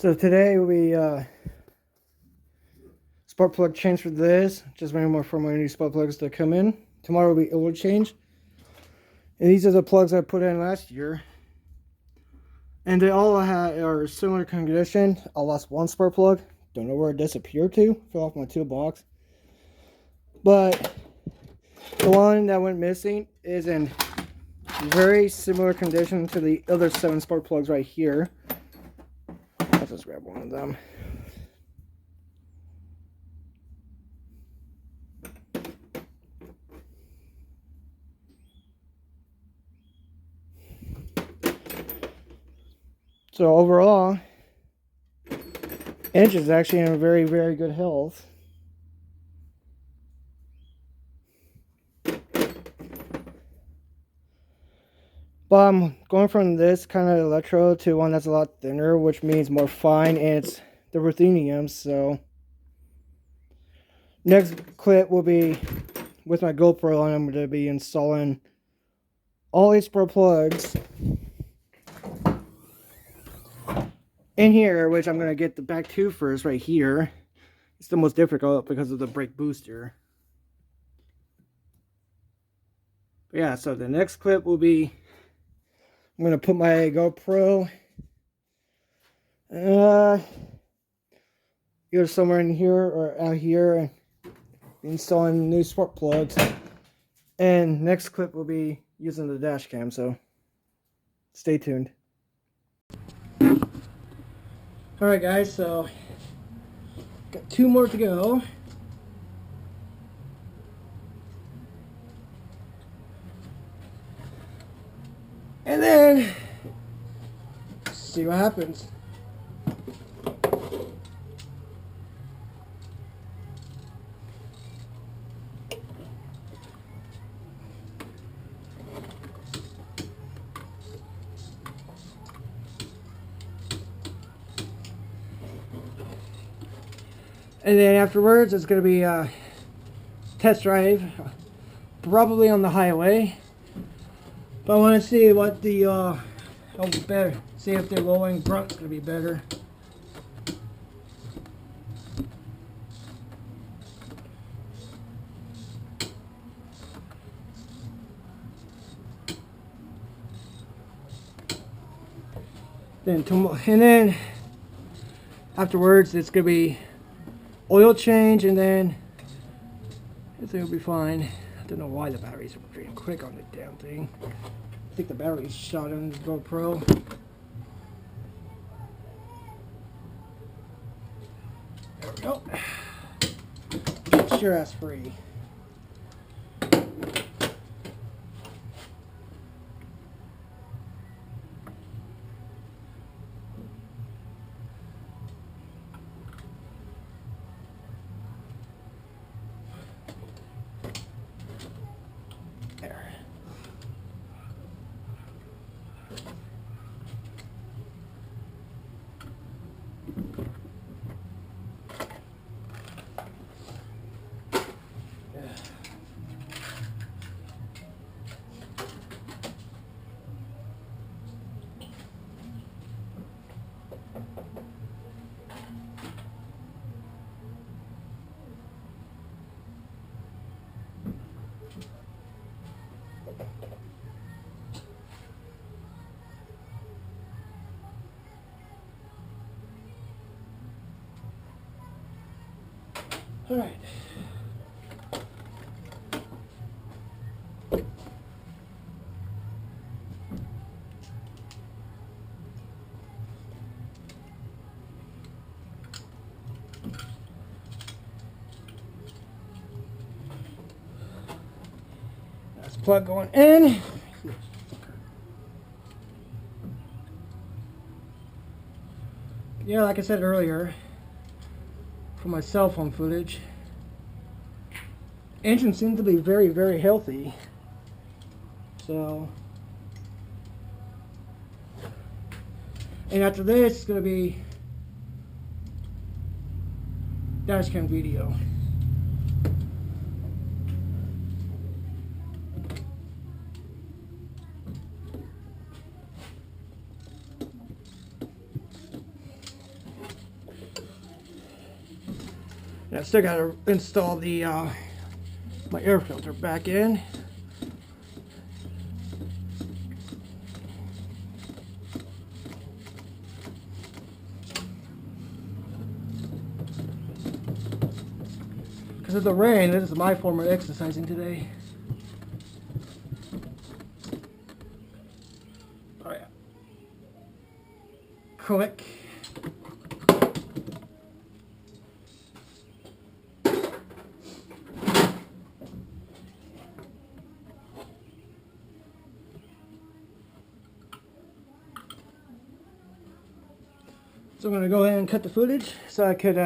So today we spark plug change for this. Just waiting more for my new spark plugs to come in. Tomorrow will be oil change. And these are the plugs I put in last year. And they all are similar condition. I lost one spark plug. Don't know where it disappeared to. Fell off my toolbox. But the one that went missing is in very similar condition to the other 7 spark plugs right here. I'll just grab one of them. So overall, engine is actually in very, very good health. But I'm going from this kind of electrode to one that's a lot thinner, which means more fine, and it's the ruthenium. So next clip will be with my GoPro, and I'm going to be installing all these spark plugs in here, which I'm going to get the back 2 first right here. It's the most difficult because of the brake booster. But yeah, so the next clip will be, I'm going to put my GoPro either somewhere in here or out here and installing new spark plugs. And next clip will be using the dash cam, so stay tuned. Alright guys, so got 2 more to go. And then see what happens. And then afterwards, it's going to be a test drive, probably on the highway. But I want to see what the, better, see if the rolling grunt's going to be better. And then afterwards, it's going to be oil change, and then everything will be fine. I don't know why the batteries are pretty quick on the damn thing. I think the battery's shot on the GoPro. There we go. Get your ass free. All right. That's plug going in. Yeah, like I said earlier, for my cell phone footage, engine seems to be very, very healthy. So, and after this, it's going to be dash cam video. I still gotta install the my air filter back in. Because of the rain, this is my form of exercising today. Oh yeah. Click. So I'm going to go ahead and cut the footage so I could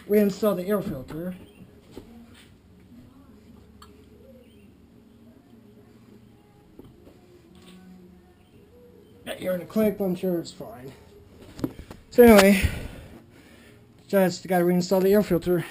reinstall the air filter. Got here in a click, but I'm sure it's fine. So anyway, just got to reinstall the air filter.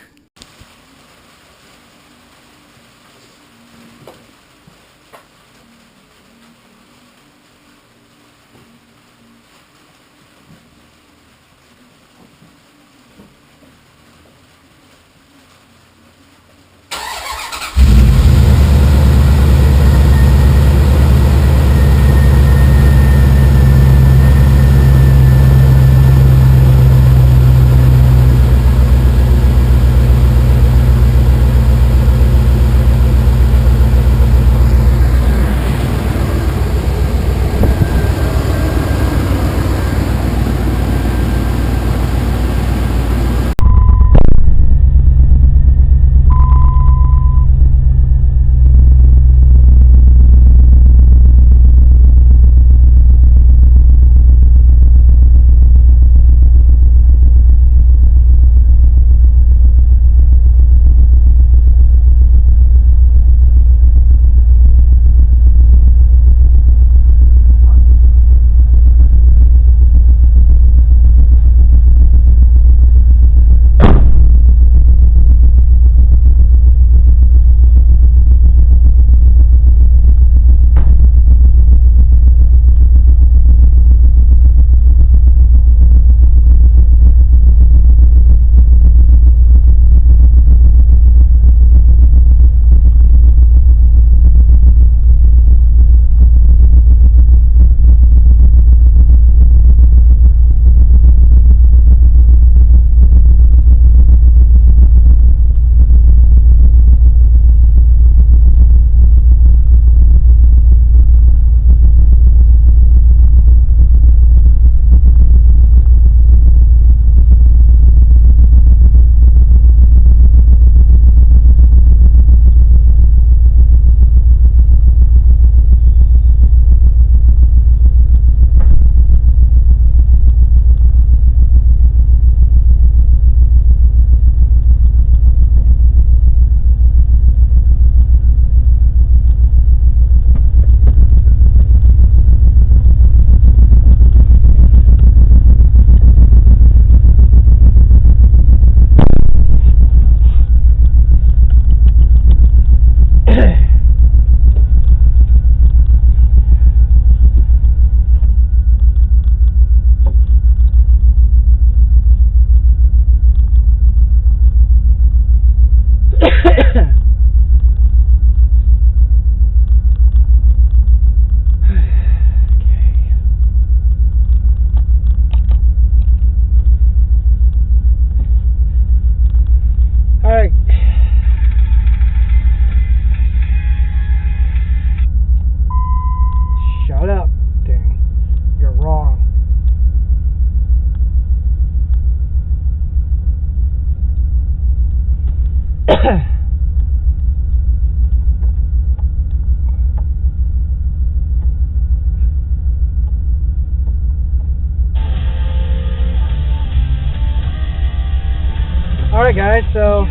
Alright guys, so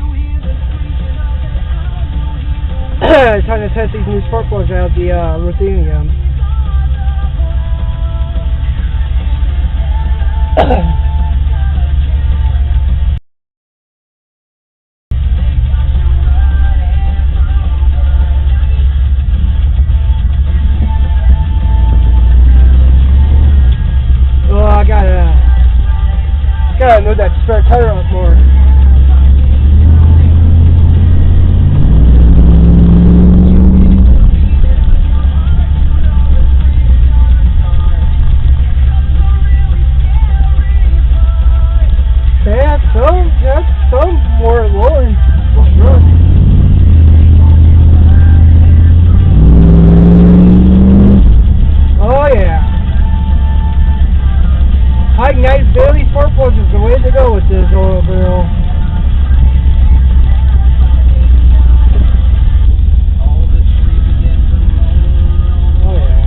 it's time to test these new spark plugs out, the Ruthenium. Well, I got her up more. That's some more lowering. Oh yeah. High Ignitability spark plugs is the way to go with this oil barrel. Oh yeah.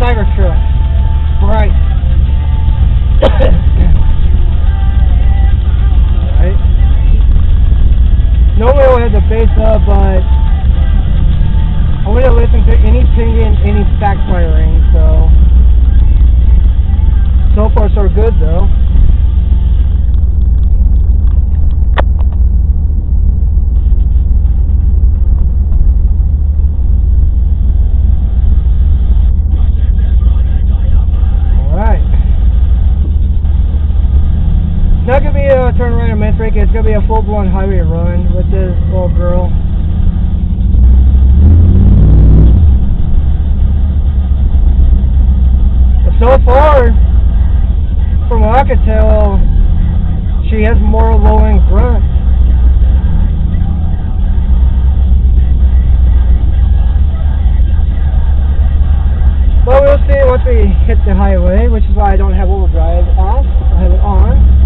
Cyber truck. Right. Alright. Normally I have the base up, but I wouldn't listen to any pinging, any backfiring, so far so good though. It's not going to be a turn right or miss brake, it's going to be a full-blown highway run with this little girl. But so far, from what I could tell, she has more low-end grunt. But we'll see once we hit the highway, which is why I don't have overdrive off. I have it on.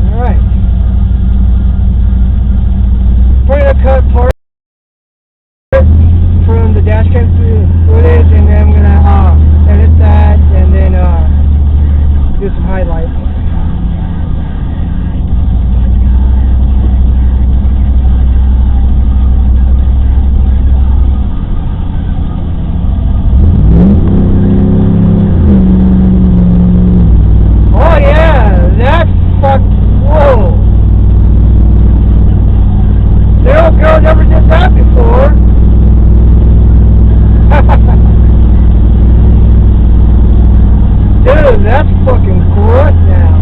Alright. Probably gonna cut part from the dash cam footage, and then I'm gonna edit that and then do some highlights. Whoa! The old girl never did that before. Dude, that's fucking grunt now.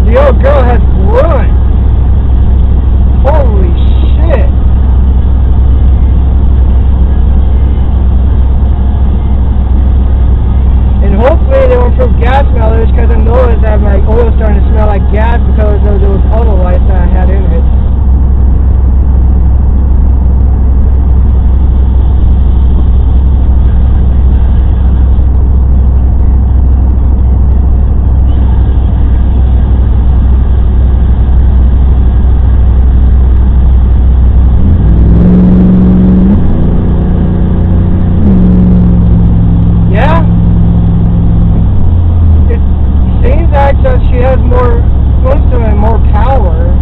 The old girl has grunt. Holy shit. Hopefully they won't improve gas smellers, because I noticed that my oil starting to smell like gas because of those auto lights that I had in it. She has more oomph and more power,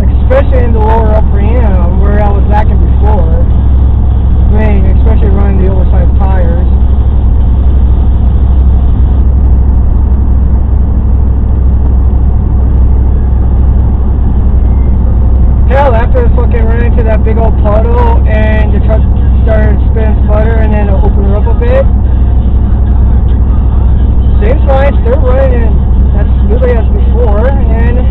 especially in the lower upper end where I was lacking before. I mean, especially running the oversized tires. Hell, after I fucking ran into that big old puddle and the truck started spinning sputter and then it'll open her up a bit. Same fine, still running as smoothly as before, and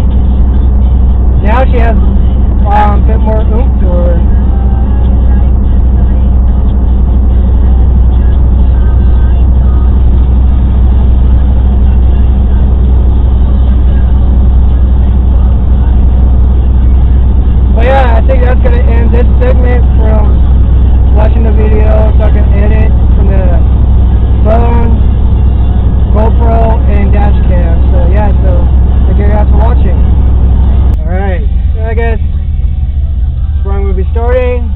now she has a bit more oomph to her. morning,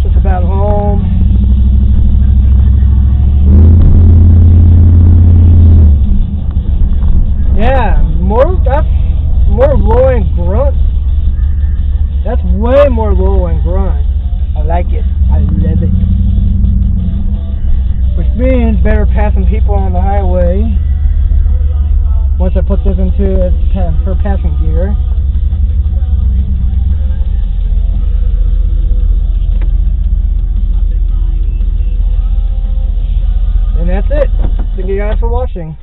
just about home. Yeah, that's more low and grunt. That's way more low and grunt. I like it. I love it. Which means better passing people on the highway once I put this into her passing gear. And that's it. Thank you guys for watching.